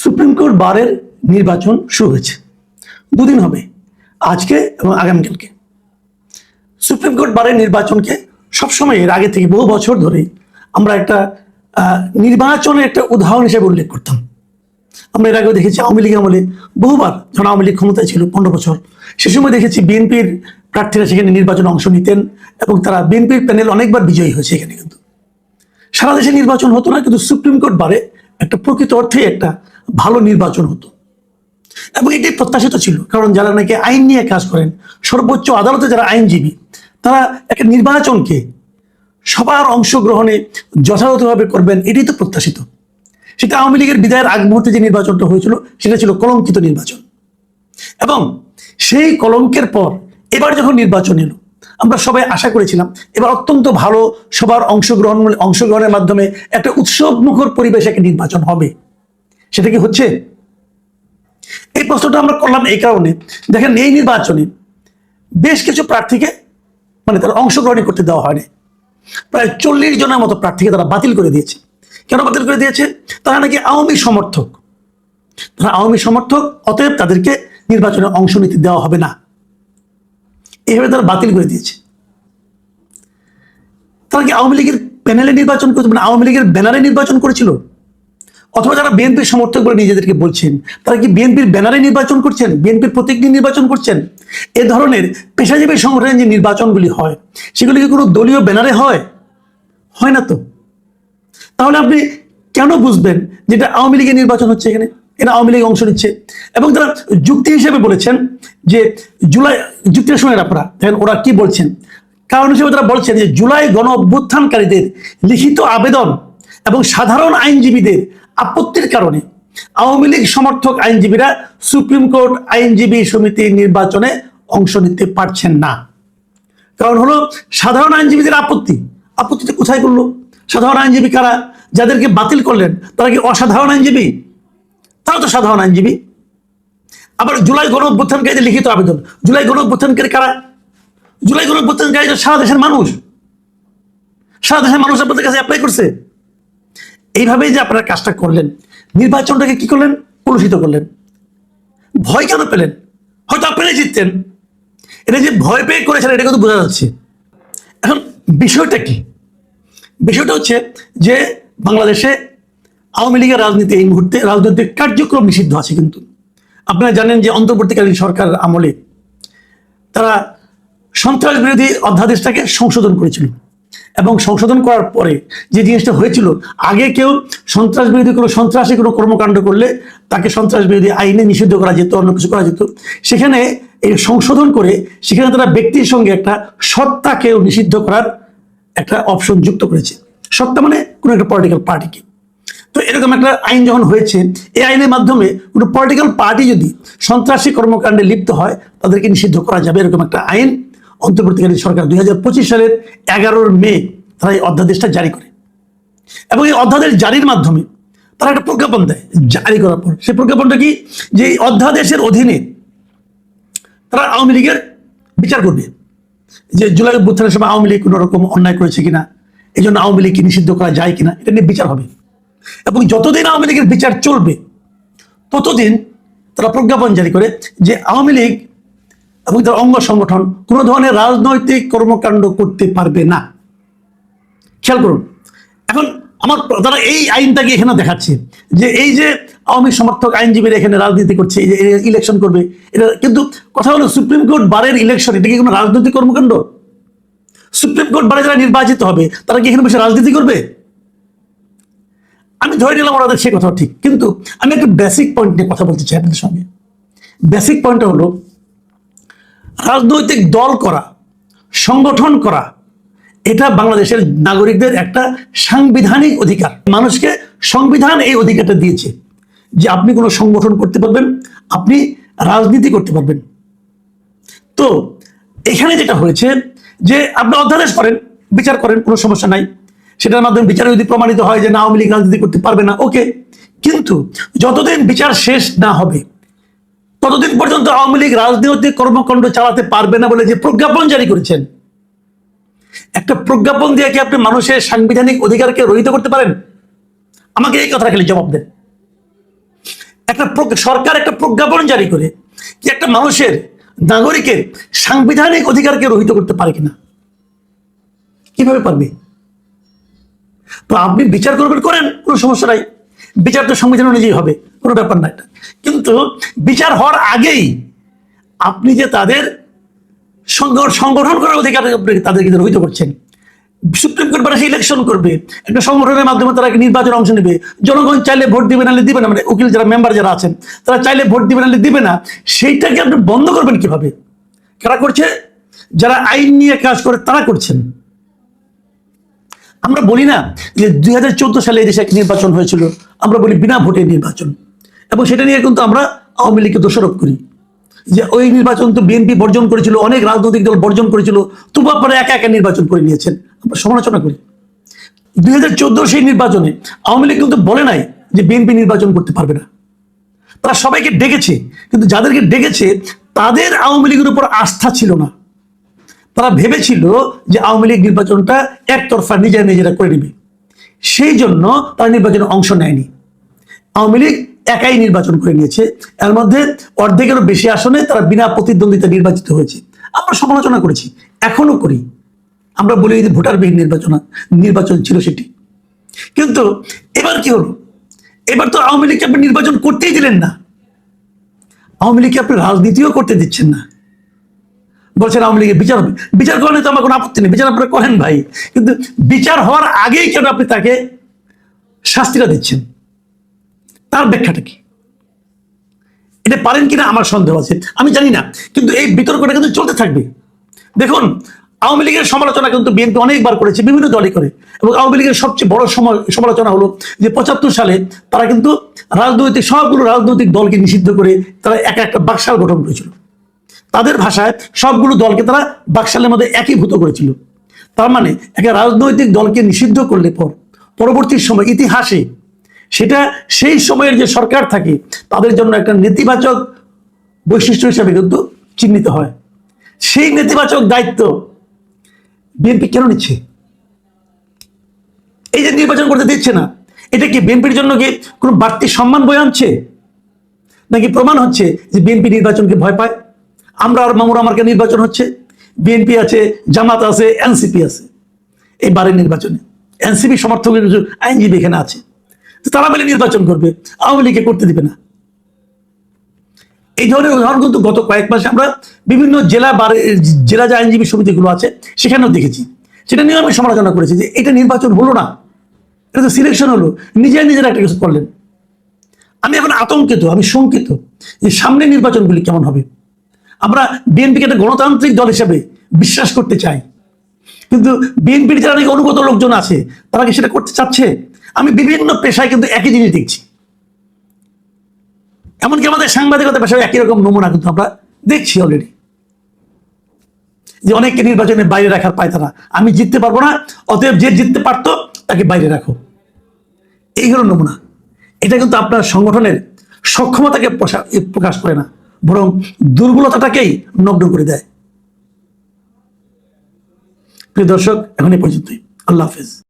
Supreme court বারের নির্বাচন শুরু হয়েছে, দুদিন হবে, আজকে এবং আগামীকালকে। সুপ্রিম কোর্ট বারের নির্বাচনকে সবসময় এর আগে থেকে বহু বছর ধরে আমরা একটা নির্বাচনের একটা উদাহরণ হিসেবে উল্লেখ করতাম। আমরা এর আগেও দেখেছি আওয়ামী লীগ আমলে বহুবার, যখন আওয়ামী লীগ ক্ষমতায় ছিল 15 বছর, সে সময় দেখেছি বিএনপির প্রার্থীরা সেখানে নির্বাচনে অংশ নিতেন এবং তারা বিএনপির প্যানেল অনেকবার বিজয়ী হয়েছে। এখানে কিন্তু সারা দেশে নির্বাচন হতো না, কিন্তু সুপ্রিম কোর্ট বারে একটা প্রকৃত অর্থে একটা ভালো নির্বাচন হতো এবং এটি প্রত্যাশিত ছিল। কারণ যারা নাকি আইন নিয়ে কাজ করেন, সর্বোচ্চ আদালতে যারা আইনজীবী, তারা একটা নির্বাচনকে সবার অংশগ্রহণে যথাযথভাবে করবেন, এটাই তো প্রত্যাশিত। সেটা আওয়ামী লীগের বিদায়ের আগ মুহূর্তে যে নির্বাচনটা হয়েছিল সেটা ছিল কলঙ্কিত নির্বাচন, এবং সেই কলঙ্কের পর এবার যখন নির্বাচন এলো, আমরা সবাই আশা করেছিলাম এবার অত্যন্ত ভালো, সবার অংশগ্রহণের মাধ্যমে একটা উৎসবমুখর পরিবেশে একটা নির্বাচন হবে। সেটা কি হচ্ছে? এই প্রশ্নটা আমরা করলাম এই কারণে, দেখেন এই নির্বাচনে বেশ কিছু প্রার্থীকে তারা অংশগ্রহণ করতে দেওয়া হয়নি। প্রায় 40 জনের মতো প্রার্থীকে তারা বাতিল করে দিয়েছে। কেন বাতিল করে দিয়েছে? তারা নাকি আওয়ামী সমর্থক। অতএব তাদেরকে নির্বাচনে অংশ নিতে দেওয়া হবে না, এইভাবে তারা বাতিল করে দিয়েছে। তারা কি আওয়ামী লীগের প্যানেলে নির্বাচন করেছে, আওয়ামী লীগের ব্যানারে নির্বাচন করেছিল? অথবা যারা বিএনপির সমর্থক বলে নিজেদেরকে বলছেন, তারা কি বিএনপির ব্যানারে নির্বাচন করছেন, বিএনপির প্রতীক নিয়ে নির্বাচন করছেন? এ ধরনের পেশাজীবী সংগঠনের যে নির্বাচনগুলি হয়, সেগুলি কি কোনো দলীয় ব্যানারে হয়? হয় না তো। তাহলে আপনি কেন বুঝবেন যেটা আওয়ামী লীগের নির্বাচন হচ্ছে? এখানে এরা আওয়ামী লীগ অংশ নিচ্ছে এবং তারা যুক্তি হিসেবে বলেছেন যে জুলাই, যুক্তির সঙ্গে আপনারা দেখেন ওরা কি বলছেন। কারণ হিসেবে তারা বলছেন যে জুলাই গণ অভ্যুত্থানকারীদের লিখিত আবেদন এবং সাধারণ আইনজীবীদের আপত্তির কারণে আওয়ামী লীগ সমর্থক আইনজীবীরা সুপ্রিম কোর্ট আইনজীবী সমিতির নির্বাচনে অংশ নিতে পারছেন না। কারণ হলো সাধারণ আইনজীবীদের আপত্তিতে কোথায় করলো? সাধারণ আইনজীবী কারা? যাদেরকে বাতিল করলেন তারা কি অসাধারণ আইনজীবী? তারা তো সাধারণ আইনজীবী। আবার জুলাই গণ অভ্যুত্থানকারীদের লিখিত আবেদন, জুলাই গণ অভ্যুত্থানকারী কারা? জুলাই গণ অভ্যুত্থানকারী সারা দেশের মানুষ আপনাদের কাছে অ্যাপ্লাই করছে। এইভাবেই যে আপনারা কাজটা করলেন, নির্বাচনটাকে কি করলেন? কলুষিত করলেন। ভয় কেন পেলেন? হয়তো আপনারাই জিততেন। এটা যে ভয় পেয়ে করেছেন এটা কিন্তু বোঝা যাচ্ছে। এখন বিষয়টা কি? বিষয়টা হচ্ছে যে বাংলাদেশে আওয়ামী লীগের রাজনীতি এই মুহূর্তে রাজনৈতিক কার্যক্রম নিষিদ্ধ আছে। কিন্তু আপনারা জানেন যে অন্তর্বর্তীকালীন সরকার আমলে তারা সন্ত্রাস বিরোধী অধ্যাদেশটাকে সংশোধন করেছিল, এবং সংশোধন করার পরে যে জিনিসটা হয়েছিল, আগে কেউ সন্ত্রাস বিরোধী সন্ত্রাসী কোনো কর্মকাণ্ড করলে তাকে সন্ত্রাস বিরোধী আইনে নিষিদ্ধ করা যেত, অন্য কিছু করা যেত। সেখানে এই সংশোধন করে সেখানে তারা ব্যক্তির সঙ্গে একটা সত্তাকেও নিষিদ্ধ করার একটা অপশন যুক্ত করেছে। সত্তা মানে কোনো একটা পলিটিক্যাল পার্টিকে। তো এরকম একটা আইন যখন হয়েছে, এই আইনের মাধ্যমে কোনো পলিটিক্যাল পার্টি যদি সন্ত্রাসী কর্মকাণ্ডে লিপ্ত হয় তাদেরকে নিষিদ্ধ করা যাবে, এরকম একটা আইন অন্তর্বর্তীকালীন সরকার 2025 সালের 11 মে তারা এই অধ্যাদেশটা জারি করে। এবং এই অধ্যাদেশ জারির মাধ্যমে তারা একটা প্রজ্ঞাপন দেয়। জারি করার পর সেই প্রজ্ঞাপনটা কি, যে এই অধ্যাদেশের অধীনে তারা আওয়ামী লীগের বিচার করবে, যে জুলাই অভ্যুত্থানের সময় আওয়ামী লীগ কোনো রকম অন্যায় করেছে কিনা, এই জন্য আওয়ামী লীগকে নিষিদ্ধ করা যায় কিনা, এটা নিয়ে বিচার হবে। এবং যতদিন আওয়ামী লীগের বিচার চলবে ততদিন তারা প্রজ্ঞাপন জারি করে যে আওয়ামী লীগ এবং তার অঙ্গ সংগঠন কোনো ধরনের রাজনৈতিক কর্মকাণ্ড করতে পারবে না। খেয়াল করুন, এখন তারা এই আইনটাকে এখানে দেখাচ্ছে যে এই যে আওয়ামী সমর্থক আইনজীবীরা এখানে রাজনীতি করছে, এই যে ইলেকশন করবে, এটা কিন্তু কথা হলো সুপ্রিম কোর্ট বারের ইলেকশন, এটা কি কোনো রাজনৈতিক কর্মকাণ্ড? সুপ্রিম কোর্ট বারে যারা নির্বাচিত হবে তারা কি এখানে বসে রাজনীতি করবে? আমি ধরে নিলাম ওনাদের সে কথা ঠিক, কিন্তু আমি একটা বেসিক পয়েন্ট নিয়ে কথা বলতে চাই আপনাদের সঙ্গে। বেসিক পয়েন্টটা হলো, রাজনৈতিক দল করা, সংগঠন করা, এটা বাংলাদেশের নাগরিকদের একটা সাংবিধানিক অধিকার। মানুষকে সংবিধান এই অধিকারটা দিয়েছে যে আপনি কোনো সংগঠন করতে পারবেন, আপনি রাজনীতি করতে পারবেন। তো এখানে যেটা হয়েছে যে আপনি অধ্যাদেশ করেন, বিচার করেন, কোনো সমস্যা নাই। সেটার মাধ্যমে বিচারে যদি প্রমাণিত হয় যে না আওয়ামী লীগ রাজনীতি করতে পারবে না, ওকে। কিন্তু যতদিন বিচার শেষ না হবে ততদিন পর্যন্ত আওয়ামী লীগ রাজনৈতিক কর্মকাণ্ড চালাতে পারবে না বলে যে প্রজ্ঞাপন জারি করেছেন, একটা প্রজ্ঞাপন দিয়ে কি আপনি মানুষের সাংবিধানিক অধিকারকে রহিত করতে পারেন? আমাকে এই কথা খালি জবাব দেন। সরকার একটা প্রজ্ঞাপন জারি করে কি একটা মানুষের, নাগরিকের সাংবিধানিক অধিকারকে রহিত করতে পারে কিনা? কিভাবে পারবে? তো আপনি বিচার করবেন, করেন, কোনো সমস্যা নাই। বিচার তো সংবিধান অনুযায়ী হবে, কোনো ব্যাপার না এটা। কিন্তু বিচার হওয়ার আগেই আপনি যে তাদের সংগঠন করার অধিকার তাদেরকে রহিত করছেন। সুপ্রিম কোর্ট বারে ইলেকশন করবে, একটা সংগঠনের মাধ্যমে তারা নির্বাচনে অংশ নেবে, জনগণ চাইলে ভোট দিবে নাহলে দিবে না, মানে উকিল যারা মেম্বার যারা আছেন তারা চাইলে ভোট দিবে নাহলে দিবে না। সেইটাকে আপনি বন্ধ করবেন কিভাবে? কারা করছে? যারা আইন নিয়ে কাজ করে তারা করছেন। আমরা বলি না যে 2014 সালে এই দেশে এক নির্বাচন হয়েছিল, আমরা বলি বিনা ভোটে নির্বাচন, এবং সেটা নিয়ে কিন্তু আমরা আওয়ামী লীগকে দোষারোপ করি যে ওই নির্বাচন তো বিএনপি বর্জন করেছিল, অনেক রাজনৈতিক দল বর্জন করেছিল, তবু আপনারা একা একা নির্বাচন করে নিয়েছেন। আমরা সমালোচনা করি। 2014 সেই নির্বাচনে আওয়ামী লীগ কিন্তু বলে নাই যে বিএনপি নির্বাচন করতে পারবে না। তারা সবাইকে ডেকেছে, কিন্তু যাদেরকে ডেকেছে তাদের আওয়ামী লীগের উপর আস্থা ছিল না। তারা ভেবেছিল যে আওয়ামী লীগ নির্বাচনটা একতরফা নিজেরা করে নেবে, সেই জন্য তারা নির্বাচনে অংশ নেয়নি। আওয়ামী লীগ একাই নির্বাচন করে নিয়েছে, এর মধ্যে অর্ধেকেরও বেশি আসনে তারা বিনা প্রতিদ্বন্দ্বিতা নির্বাচিত হয়েছে। আমরা সমালোচনা করেছি, এখনো করি। আমরা বলি যে ভোটারবিহীন নির্বাচন ছিল সেটি। কিন্তু এবার কি হলো? এবার তো আওয়ামী লীগকে আপনি নির্বাচন করতেই দিলেন না। আওয়ামী লীগকে আপনি রাজনীতিও করতে দিচ্ছেন না, বলছেন আওয়ামী লীগের বিচার হবে। বিচার করলে তো আমার কোনো আপত্তি নেই, বিচার আপনারা করেন ভাই, কিন্তু বিচার হওয়ার আগেই কেন আপনি তাকে শাস্তিটা দিচ্ছেন? তার ব্যাখ্যাটা কি? এটা পারেন কিনা আমার সন্দেহ আছে, আমি জানি না, কিন্তু এই বিতর্কটা কিন্তু চলতে থাকবে। দেখুন, আওয়ামী লীগের সমালোচনা কিন্তু বিএনপি অনেকবার করেছে, বিভিন্ন দলই করে, এবং আওয়ামী লীগের সবচেয়ে বড় সমালোচনা হলো যে 75 সালে তারা কিন্তু সবগুলো রাজনৈতিক দলকে নিষিদ্ধ করে তারা একটা বাকশাল গঠন করেছিল। তাদের ভাষায় সবগুলো দলকে তারা বাকশালের মধ্যে একীভূত করেছিল। তার মানে একটা রাজনৈতিক দলকে নিষিদ্ধ করলে পরবর্তী সময় ইতিহাসে সেটা সেই সময়ের যে সরকার থাকে তাদের জন্য একটা নেতিবাচক বৈশিষ্ট্য হিসাবে কিন্তু চিহ্নিত হয়। সেই নেতিবাচক দায়িত্ব বিএনপি কেন নিচ্ছে? এই যে নির্বাচন করতে দিচ্ছে না, এটা কি বিএনপির জন্য কি কোনো বাড়তি সম্মান বয়ে আনছে, নাকি প্রমাণ হচ্ছে যে বিএনপি নির্বাচনকে ভয় পায়? আমরা আর মামুর আমারকে নির্বাচন হচ্ছে, বিএনপি আছে, জামাত আছে, এনসিপি আছে। এই বারের নির্বাচনে এনসিপি সমর্থকের কিছু আইনজীবী এখানে আছে, তারা মিলে নির্বাচন করবে, আওয়ামী লীগকে করতে দিবে না। এই ধরনের উদাহরণ কিন্তু গত কয়েক মাসে আমরা বিভিন্ন জেলা যে আইনজীবী সমিতিগুলো আছে সেখানেও দেখেছি। সেটা নিয়ে আমি সমালোচনা করেছি যে এটা নির্বাচন হলো না, এটা তো সিলেকশন হলো, নিজেরা একটা কিছু করলেন। আমি এখন আতঙ্কিত, আমি শঙ্কিত যে সামনে নির্বাচনগুলি কেমন হবে। আমরা বিএনপিকে একটা গণতান্ত্রিক দল হিসেবে বিশ্বাস করতে চাই, কিন্তু বিএনপির যারা নাকি অনুগত লোকজন আছে তারা কি সেটা করতে চাচ্ছে? আমি বিভিন্ন পেশায় কিন্তু একই জিনিস দেখছি, এমনকি আমাদের সাংবাদিকতা পেশায় একই রকম নমুনা কিন্তু আমরা দেখছি অলরেডি, যে অনেককে নির্বাচনে বাইরে রাখার পায় তারা। আমি জিততে পারবো না, অতএব যে জিততে পারতো তাকে বাইরে রাখো, এই হলো নমুনা। এটা কিন্তু আপনার সংগঠনের সক্ষমতাকে প্রকাশ করে না, বরং দুর্বলতাটাকেই নগ্ন করে দেয়। প্রিয় দর্শক, এখন এই পর্যন্তই। আল্লাহ হাফেজ।